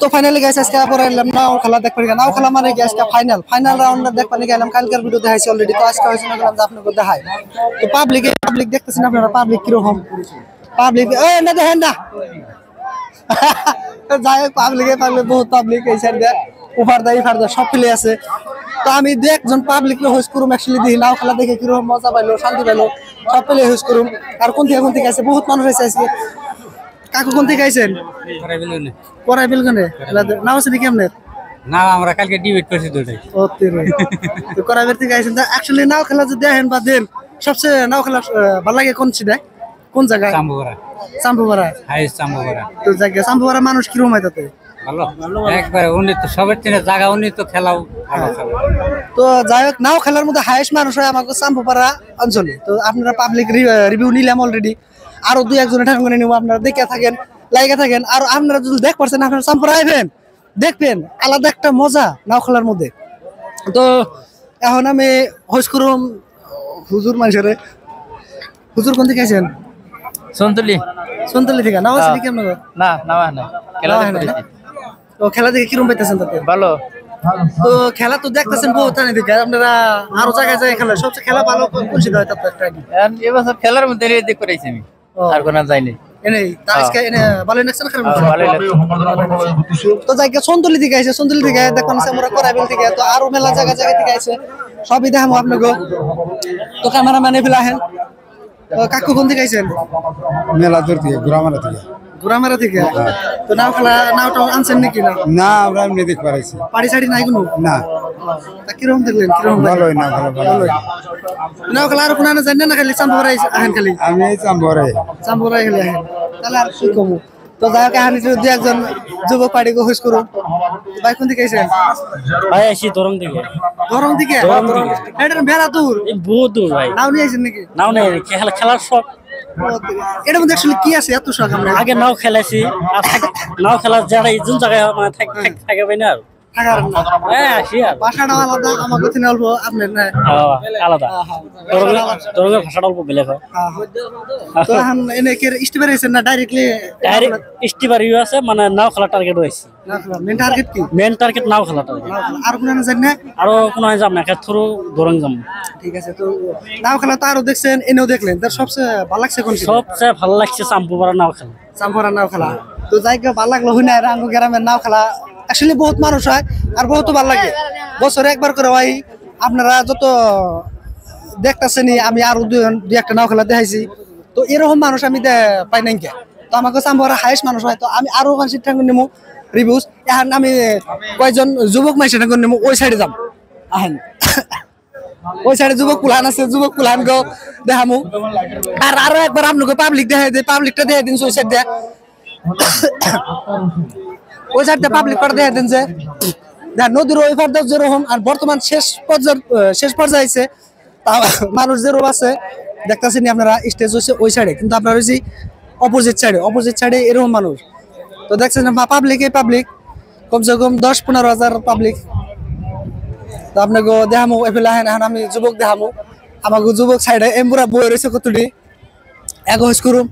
তো finally guys আজকে পরে এলাম নাও খেলা দেখতে গেলাম। নাও খেলা মানে কি আজকে ফাইনাল রাউন্ড দেখতে গেলাম। কালকের ভিডিও দেখাইছি অলরেডি। তো আজকে হইছে না গেলাম যে আপনাদের দেখাই। তো পাবলিক দেখতেছেন আপনারা, পাবলিক কি রকম পাবলিক এই না দেখেন না যাই হোক পাবলিক বহুত পাবলিক এই সাইড দিয়ে ওভার দা সব ফেলে আছে। তো আমি দু একজন পাবলিক হোস করুম অ্যাকচুয়ালি দেখি নাও খেলা দেখে কিরকম মজা পাইলো, শান্তি পাইলো, সব ফেলে হোস করুম। আর কোন থেকে আছে বহুত মানুষ আছে আজকে। কাকু কোন থেকে আইছেন? পরাই বিলগনে নাও আছে নাকি আপনার? না আমরা কালকে ডিবেট করছি দুটাই। ও তেরে তো করাবের থেকে আইছেন। অ্যাকচুয়ালি নাও খেলা যদি দেখেন বা দেন সবচেয়ে নাও খেলা ভালো লাগে কোন জায়গায়? চাম্বুপাড়া হাইস্ট চাম্বুপাড়া। তো জায়গা চাম্বুপাড়া মানুষ কিরকম হয় তাতে? ভালো একবারে উন্নত, সবের থেকে জায়গা উন্নত, খেলাও ভালো। তো যাই হোক নাও খেলার মধ্যে হাইস্ট মানুষ হয় আমাকে চাম্বুপাড়া অঞ্চলে। তো আপনারা পাবলিক রিভিউ নিলাম অলরেডি। আরো দুই একজনের ঠাকুর নিব, আপনারা দেখে থাকেন, লাইকে থাকেন। আর আপনারা যদি দেখ পারছেন আপনারা চাম্বুপাড়া আইবেন, দেখবেন আলাদা একটা মজা নাও খেলার মধ্যে। তো এখন আমি হোস করুম হুজুর মানুষের। হুজুর কোন থেকে আছেন? সন্তলি থেকে। নাও আছে নাকি আপনার? না খেলা তো খেলা দেখে কিরকম পাইতেছেন তাতে? ভালো। তো খেলা তো দেখতেছেন বহুত দিকে, আপনারা আরো জায়গায় খেলা সবচেয়ে খেলা ভালো কোনটা হয় তাতে একটা আইডিয়া? এবছর খেলার মধ্যে রেডি করেছি আমি, আর কোন যাইনি। তো জায়গা সন্তলি থেকে আছে, সন্তলি থেকে দেখুন আমরা করাইবেল থেকে। তো আরো মেলা জায়গা থেকে আছে, সবই দেখাবো আপনাকে। তো ক্যামেরাম্যান এগুলো আহেন। কাকু কোন থেকে আইছেন? মেলা দূর থেকে, ঘোরামারা থেকে। তো নাওটা আনছেন নাকি? না আমরা এমনি দেখতে পারাইছি। পাড়ি সাড়ি নাই কোনো? না। তা কিরকম দেখলেন? ভালোই না, ভালো। নাও খেলা আর কোনো জানেন না, খালি চাম্বুপাড়া আহেন খালি? আমি এই চাম্বুপাড়া খালি আহেন, তাহলে আর কি কমু। তো যাই হোক এখানে দু একজন যুবক পার্টি হোস করুন। ভাই কোন থেকে আইছেন? ভাই আসি দরং থেকে। দরং থেকে? এটা মেলা দূর, বহুত দূর ভাই। নাও নিয়ে আইছেন নাকি? নাও নেই, খেলার শখ। এটার মধ্যে আসলে কি আছে এত শখ? আমরা আগে নাও খেলাইছি, নাও খেলা যারা যোন জায়গায় মানে থাকে পাই না আর আসি আর ভাষাটা আলাদা, আমাকে থেকে অল্প আপনার না আলাদা। দরঙ্গের ভাষাটা অল্প বেলেগ হয়। তো এখন এনে কি স্টিপার আইছেন না ডাইরেক্টলি? স্টিপার ইউ আছে, মানে নাও খেলা টার্গেট হইছে। মেন টার্গেট কি? মেন টার্গেট নাও খেলা টার্গেট। আর কোন জানেন না? আরো কোন যাব না, থ্রু দরং যাব। ঠিক আছে। তো নাও খেলা তো আরো দেখছেন, এনেও দেখলেন, তার সবচেয়ে ভালো লাগছে কোনটা? সবচেয়ে ভালো লাগছে চাম্বুপাড়া নাও খেলা। চাম্বুপাড়া নাও খেলা। তো জায়গা ভালো লাগলো হই না? রাঙ্গু গ্রামের নাও খেলা আসলে বহুত মানুষ হয় আর বহুত ভালো লাগে। বছরে একবার করে হয়। আপনারা যত দেখতেছেন, আমি আরো দুই একটা নাও খেলা দেখাইছি। তো এরকম মানুষ আমি পাই নাই। তো আমাকে চাম্বুপাড়া হাইস্ট মানুষ হয়। তো আমি আরো মানুষের ঠাকুর নেবো রিভিউজ। এখন আমি কয়েকজন যুবক মানুষের ঠাকুর নেবো, ওই সাইডে যাম। আহেন ওই সাইডে যুবক কুলান আছে, যুবক কুলান গো দেখামু। আর আরো একবার আপনাকে পাবলিক দেখাই দিই, পাবলিকটা দেখে দিন ওই সাইড দিয়ে। ওই সাইড দিয়ে পাবলিক পার দেখে দিন যে নদীর ওই পার যেরকম। আর বর্তমান শেষ পর্যায়ে আছে, মানুষ যেরকম আছে দেখতেছেন আপনারা। স্টেজ হচ্ছে ওই সাইডে, কিন্তু আপনার হচ্ছে অপোজিট সাইডে এরকম মানুষ। তো দেখছেন পাবলিক কমসে কম 10-15 হাজার পাবলিক। তো আপনাকে দেখামো এফেলে আহেন। এখন আমি যুবক দেখামো, আমাকে যুবক সাইডে এমপুরা বই রয়েছে কতটি এক হোস করুম।